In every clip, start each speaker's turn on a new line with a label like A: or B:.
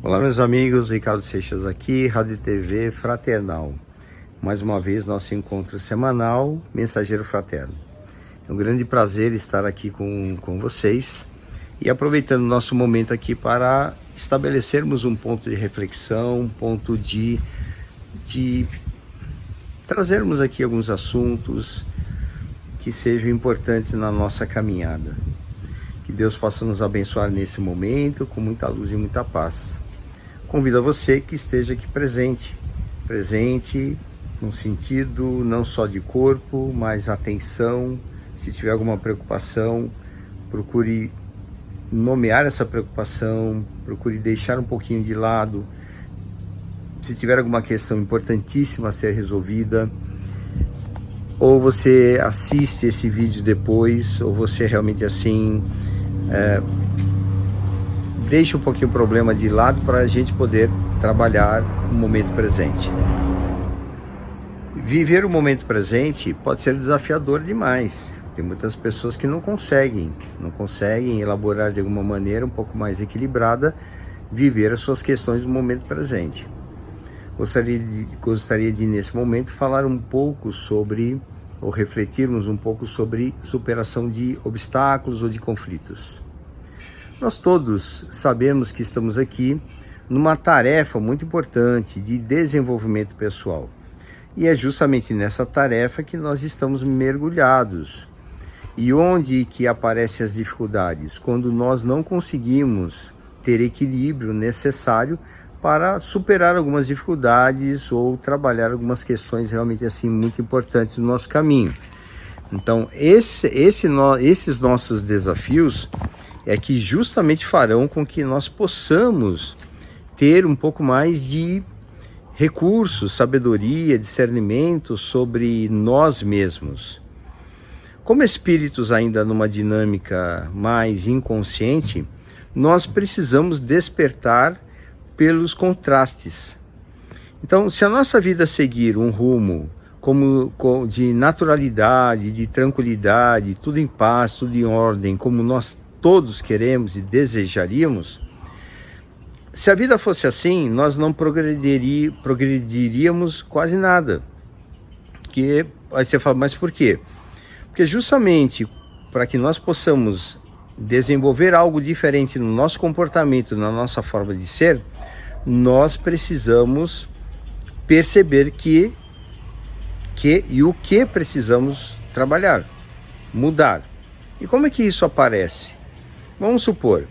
A: Olá meus amigos, Ricardo Seixas aqui, Rádio TV Fraternal. Mais uma vez nosso encontro semanal, Mensageiro Fraterno. É um grande prazer estar aqui com vocês e aproveitando o nosso momento aqui para estabelecermos um ponto de reflexão, um ponto de trazermos aqui alguns assuntos que sejam importantes na nossa caminhada. Que Deus possa nos abençoar nesse momento com muita luz e muita paz. Convido a você que esteja aqui presente no sentido não só de corpo, mas atenção. Se tiver alguma preocupação, procure nomear essa preocupação, procure deixar um pouquinho de lado. Se tiver alguma questão importantíssima a ser resolvida, ou você assiste esse vídeo depois, ou você realmente assim deixa um pouquinho o problema de lado para a gente poder trabalhar o momento presente. Viver o momento presente pode ser desafiador demais. Tem muitas pessoas que não conseguem elaborar de alguma maneira um pouco mais equilibrada, viver as suas questões no momento presente. Gostaria de nesse momento falar um pouco sobre, ou refletirmos um pouco sobre superação de obstáculos ou de conflitos. Nós todos sabemos que estamos aqui numa tarefa muito importante de desenvolvimento pessoal. E é justamente nessa tarefa que nós estamos mergulhados. E onde que aparecem as dificuldades? Quando nós não conseguimos ter equilíbrio necessário para superar algumas dificuldades ou trabalhar algumas questões realmente assim muito importantes no nosso caminho. Então, esses nossos desafios é que justamente farão com que nós possamos ter um pouco mais de recursos, sabedoria, discernimento sobre nós mesmos. Como espíritos ainda numa dinâmica mais inconsciente, nós precisamos despertar pelos contrastes. Então, se a nossa vida seguir um rumo de naturalidade, de tranquilidade, tudo em paz, tudo em ordem, como nós todos queremos e desejaríamos, se a vida fosse assim, nós não progrediríamos quase nada. Aí você fala, mas por quê? Porque justamente para que nós possamos desenvolver algo diferente no nosso comportamento, na nossa forma de ser, nós precisamos perceber o que precisamos trabalhar, mudar. E como é que isso aparece? Vamos supor,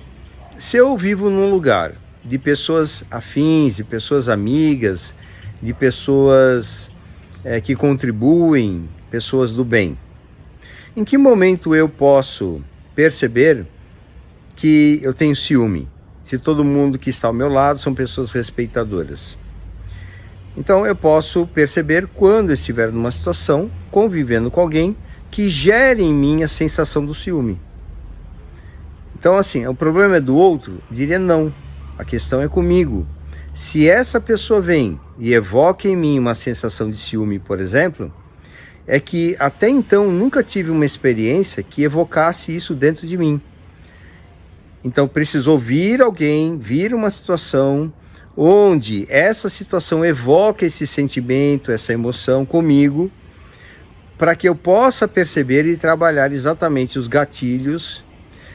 A: se eu vivo num lugar de pessoas afins, de pessoas amigas, de pessoas que contribuem, pessoas do bem, em que momento eu posso perceber que eu tenho ciúme, se todo mundo que está ao meu lado são pessoas respeitadoras? Então eu posso perceber quando eu estiver numa situação, convivendo com alguém que gere em mim a sensação do ciúme. Então assim, o problema é do outro? Diria não, a questão é comigo. Se essa pessoa vem e evoca em mim uma sensação de ciúme, por exemplo, é que até então nunca tive uma experiência que evocasse isso dentro de mim. Então precisou vir alguém, vir uma situação onde essa situação evoca esse sentimento, essa emoção comigo, para que eu possa perceber e trabalhar exatamente os gatilhos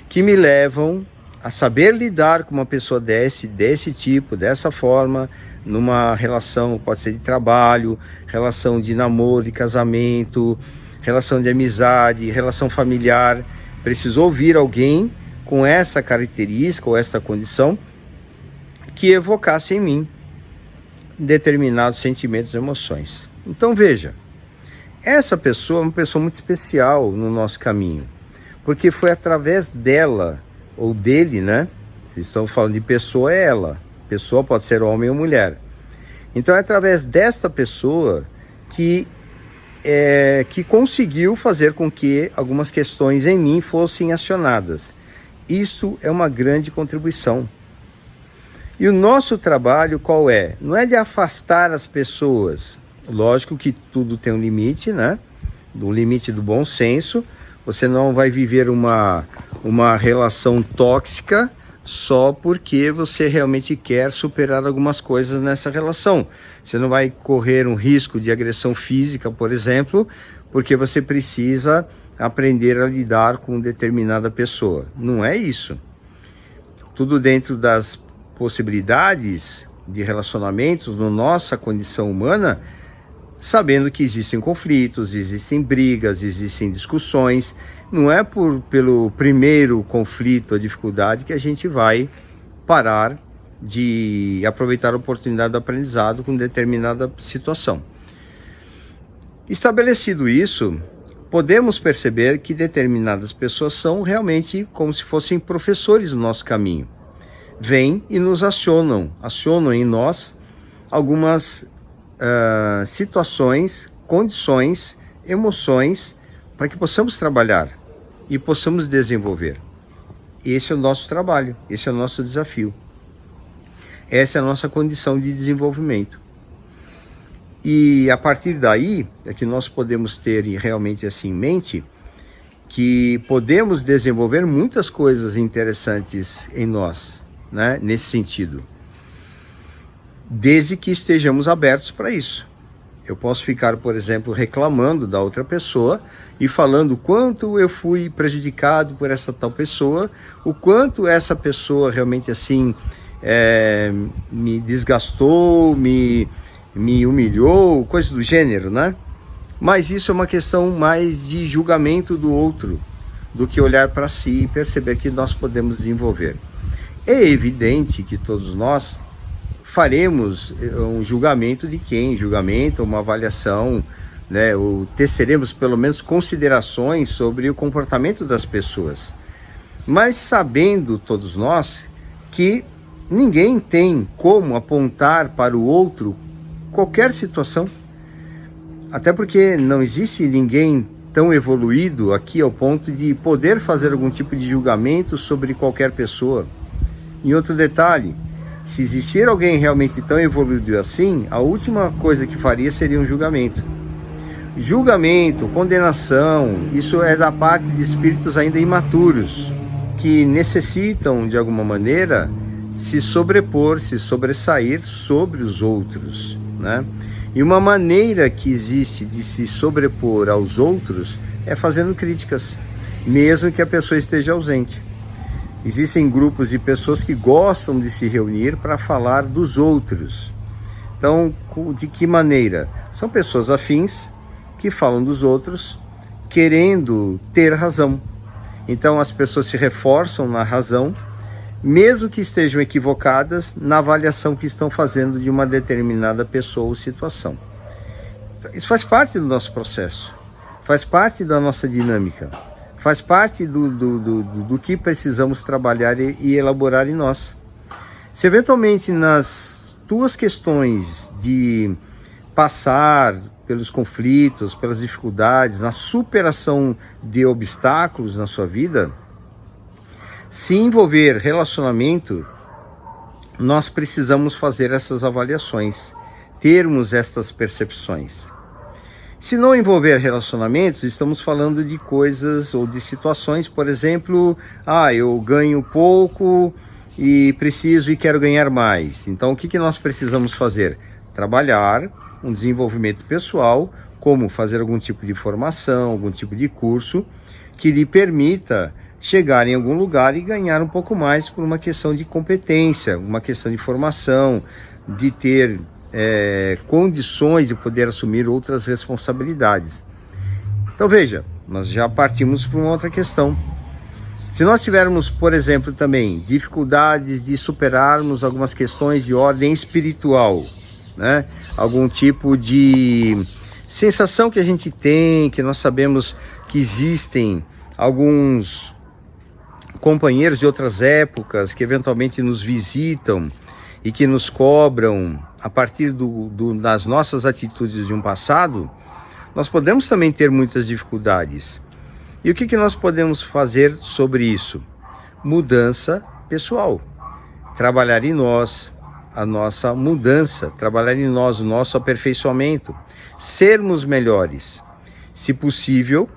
A: que me levam a saber lidar com uma pessoa desse tipo, dessa forma, numa relação, pode ser de trabalho, relação de namoro, de casamento, relação de amizade, relação familiar. Preciso ouvir alguém com essa característica ou essa condição que evocasse em mim determinados sentimentos e emoções. Então veja, essa pessoa é uma pessoa muito especial no nosso caminho, porque foi através dela ou dele, né? Se estamos falando de pessoa, é ela. Pessoa pode ser homem ou mulher. Então é através desta pessoa que conseguiu fazer com que algumas questões em mim fossem acionadas. Isso é uma grande contribuição. E o nosso trabalho qual é? Não é de afastar as pessoas. Lógico que tudo tem um limite, né? Do limite do bom senso. Você não vai viver uma relação tóxica só porque você realmente quer superar algumas coisas nessa relação. Você não vai correr um risco de agressão física, por exemplo, porque você precisa aprender a lidar com determinada pessoa. Não é isso. Tudo dentro das possibilidades de relacionamentos, na nossa condição humana, sabendo que existem conflitos, existem brigas, existem discussões. Não é pelo primeiro conflito ou dificuldade que a gente vai parar de aproveitar a oportunidade do aprendizado com determinada situação. Estabelecido isso, podemos perceber que determinadas pessoas são realmente como se fossem professores do nosso caminho. Vêm e nos acionam em nós algumas situações, condições, emoções, para que possamos trabalhar e possamos desenvolver. Esse é o nosso trabalho, esse é o nosso desafio. Essa é a nossa condição de desenvolvimento. E a partir daí é que nós podemos ter realmente assim em mente que podemos desenvolver muitas coisas interessantes em nós, né, nesse sentido. Desde que estejamos abertos para isso. Eu posso ficar, por exemplo, reclamando da outra pessoa e falando o quanto eu fui prejudicado por essa tal pessoa, o quanto essa pessoa realmente assim me desgastou, me humilhou, coisa do gênero, né? Mas isso é uma questão mais de julgamento do outro, do que olhar para si e perceber que nós podemos desenvolver. É evidente que todos nós faremos um julgamento de quem? Julgamento, uma avaliação, né? Ou teceremos pelo menos considerações sobre o comportamento das pessoas. Mas sabendo todos nós que ninguém tem como apontar para o outro qualquer situação. Até porque não existe ninguém tão evoluído aqui ao ponto de poder fazer algum tipo de julgamento sobre qualquer pessoa. E outro detalhe, se existir alguém realmente tão evoluído assim, a última coisa que faria seria um julgamento. Julgamento, condenação, isso é da parte de espíritos ainda imaturos, que necessitam, de alguma maneira, se sobrepor, se sobressair sobre os outros, né? E uma maneira que existe de se sobrepor aos outros é fazendo críticas, mesmo que a pessoa esteja ausente. Existem grupos de pessoas que gostam de se reunir para falar dos outros. Então, de que maneira? São pessoas afins que falam dos outros querendo ter razão. Então, as pessoas se reforçam na razão, mesmo que estejam equivocadas na avaliação que estão fazendo de uma determinada pessoa ou situação. Isso faz parte do nosso processo, faz parte da nossa dinâmica, faz parte do que precisamos trabalhar e elaborar em nós. Se eventualmente nas tuas questões de passar pelos conflitos, pelas dificuldades, na superação de obstáculos na sua vida, se envolver relacionamento, nós precisamos fazer essas avaliações, termos estas percepções. Se não envolver relacionamentos, estamos falando de coisas ou de situações, por exemplo, eu ganho pouco e preciso e quero ganhar mais. Então, o que nós precisamos fazer? Trabalhar um desenvolvimento pessoal, como fazer algum tipo de formação, algum tipo de curso, que lhe permita chegar em algum lugar e ganhar um pouco mais por uma questão de competência, uma questão de formação, de ter condições de poder assumir outras responsabilidades. Então veja, nós já partimos para uma outra questão. Se nós tivermos, por exemplo, também dificuldades de superarmos algumas questões de ordem espiritual, né? Algum tipo de sensação que a gente tem, que nós sabemos que existem alguns companheiros de outras épocas que eventualmente nos visitam e que nos cobram a partir das nossas atitudes de um passado, nós podemos também ter muitas dificuldades. E o que nós podemos fazer sobre isso? Mudança pessoal. Trabalhar em nós a nossa mudança, trabalhar em nós o nosso aperfeiçoamento, sermos melhores. Se possível,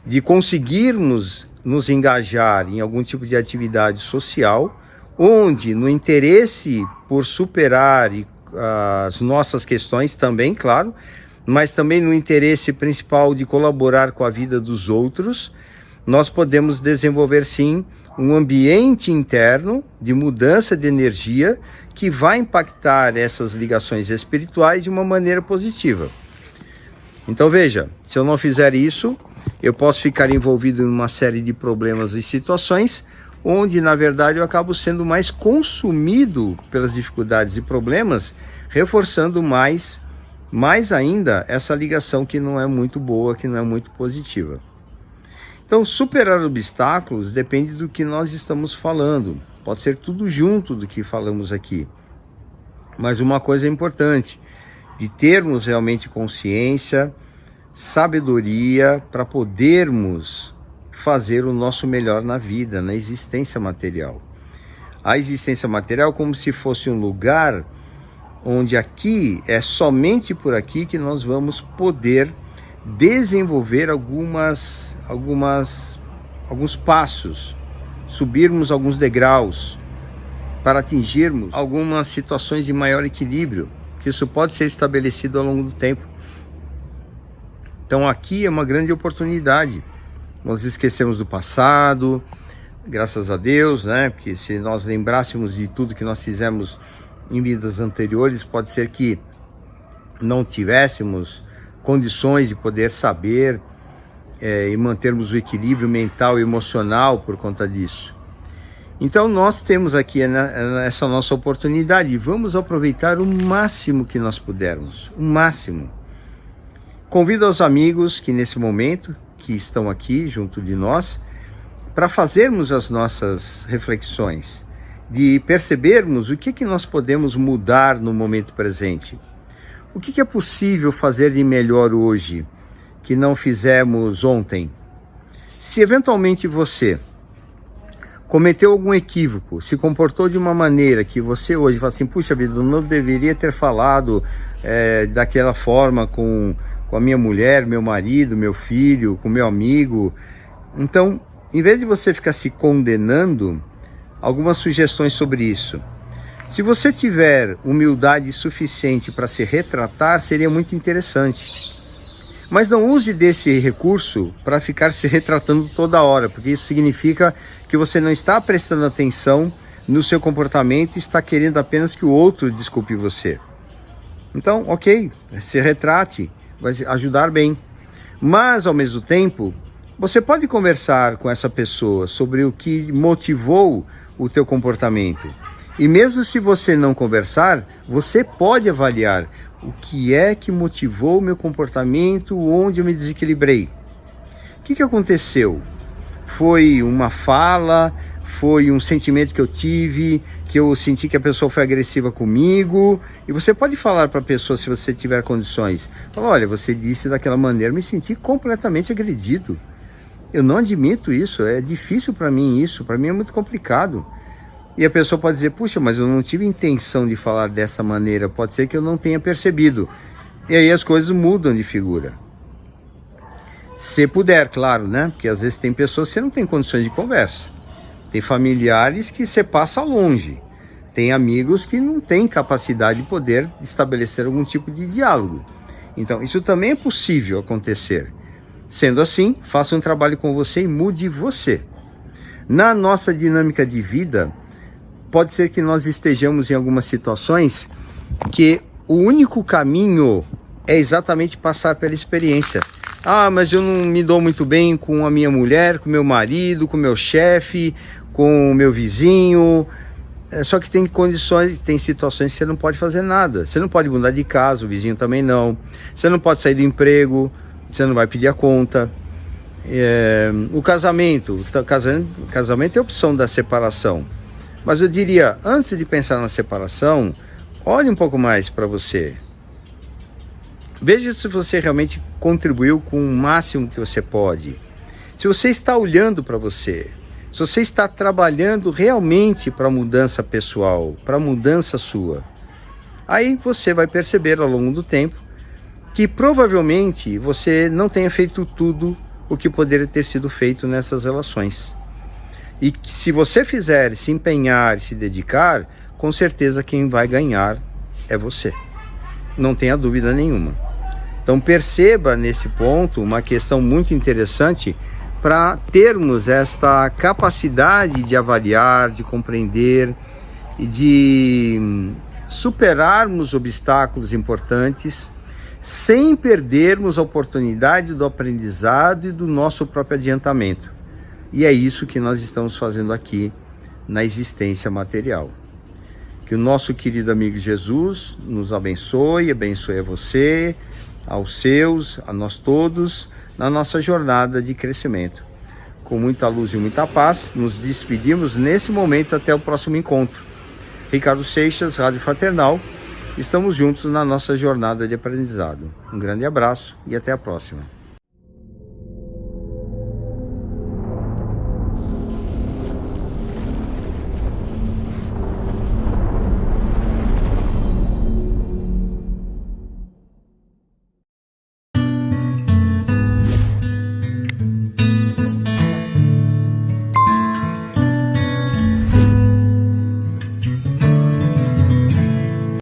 A: de conseguirmos nos engajar em algum tipo de atividade social onde no interesse por superar as nossas questões também, claro, mas também no interesse principal de colaborar com a vida dos outros, nós podemos desenvolver sim um ambiente interno de mudança de energia que vai impactar essas ligações espirituais de uma maneira positiva. Então veja, se eu não fizer isso, eu posso ficar envolvido em uma série de problemas e situações onde, na verdade, eu acabo sendo mais consumido pelas dificuldades e problemas, reforçando mais ainda essa ligação que não é muito boa, que não é muito positiva. Então, superar obstáculos depende do que nós estamos falando. Pode ser tudo junto do que falamos aqui. Mas uma coisa é importante, de termos realmente consciência, sabedoria para podermos fazer o nosso melhor na vida, na existência material. A existência material é como se fosse um lugar onde aqui, é somente por aqui que nós vamos poder desenvolver alguns passos, subirmos alguns degraus para atingirmos algumas situações de maior equilíbrio, que isso pode ser estabelecido ao longo do tempo. Então aqui é uma grande oportunidade. Nós esquecemos do passado, graças a Deus, né? Porque se nós lembrássemos de tudo que nós fizemos em vidas anteriores, pode ser que não tivéssemos condições de poder saber e mantermos o equilíbrio mental e emocional por conta disso. Então nós temos aqui essa nossa oportunidade e vamos aproveitar o máximo que nós pudermos, o máximo. Convido aos amigos que nesse momento, que estão aqui junto de nós, para fazermos as nossas reflexões, de percebermos o que nós podemos mudar no momento presente. O que é possível fazer de melhor hoje, que não fizemos ontem? Se eventualmente você cometeu algum equívoco, se comportou de uma maneira que você hoje fala assim, puxa vida, eu não deveria ter falado daquela forma com a minha mulher, meu marido, meu filho, com meu amigo. Então, em vez de você ficar se condenando, algumas sugestões sobre isso. Se você tiver humildade suficiente para se retratar, seria muito interessante. Mas não use desse recurso para ficar se retratando toda hora, porque isso significa que você não está prestando atenção no seu comportamento e está querendo apenas que o outro desculpe você. Então, ok, se retrate, vai ajudar bem. Mas, ao mesmo tempo, você pode conversar com essa pessoa sobre o que motivou o teu comportamento. E mesmo se você não conversar, você pode avaliar o que é que motivou o meu comportamento, onde eu me desequilibrei. O que aconteceu? Foi uma fala? Foi um sentimento que eu tive, que eu senti que a pessoa foi agressiva comigo? E você pode falar para a pessoa, se você tiver condições, fala, olha, você disse daquela maneira, me senti completamente agredido. Eu não admito isso, é difícil para mim isso, para mim é muito complicado. E a pessoa pode dizer, puxa, mas eu não tive intenção de falar dessa maneira, pode ser que eu não tenha percebido. E aí as coisas mudam de figura. Se puder, claro, né? Porque às vezes tem pessoas que você não tem condições de conversa. Tem familiares que você passa longe. Tem amigos que não têm capacidade de poder estabelecer algum tipo de diálogo. Então, isso também é possível acontecer. Sendo assim, faça um trabalho com você e mude você. Na nossa dinâmica de vida, pode ser que nós estejamos em algumas situações que o único caminho é exatamente passar pela experiência. Ah, mas eu não me dou muito bem com a minha mulher, com meu marido, com meu chefe, com o meu vizinho. Só que tem condições, tem situações que você não pode fazer nada. Você não pode mudar de casa, o vizinho também não. Você não pode sair do emprego, você não vai pedir a conta. O casamento é a opção da separação. Mas eu diria, antes de pensar na separação, olhe um pouco mais para você. Veja se você realmente contribuiu com o máximo que você pode. Se você está olhando para você, se você está trabalhando realmente para a mudança pessoal, para a mudança sua, aí você vai perceber ao longo do tempo que provavelmente você não tenha feito tudo o que poderia ter sido feito nessas relações. E que, se você fizer, se empenhar, se dedicar, com certeza quem vai ganhar é você. Não tenha dúvida nenhuma. Então perceba nesse ponto uma questão muito interessante para termos esta capacidade de avaliar, de compreender e de superarmos obstáculos importantes sem perdermos a oportunidade do aprendizado e do nosso próprio adiantamento. E é isso que nós estamos fazendo aqui na existência material. Que o nosso querido amigo Jesus nos abençoe a você, aos seus, a nós todos, na nossa jornada de crescimento. Com muita luz e muita paz, nos despedimos nesse momento até o próximo encontro. Ricardo Seixas, Rádio Fraternal, estamos juntos na nossa jornada de aprendizado. Um grande abraço e até a próxima.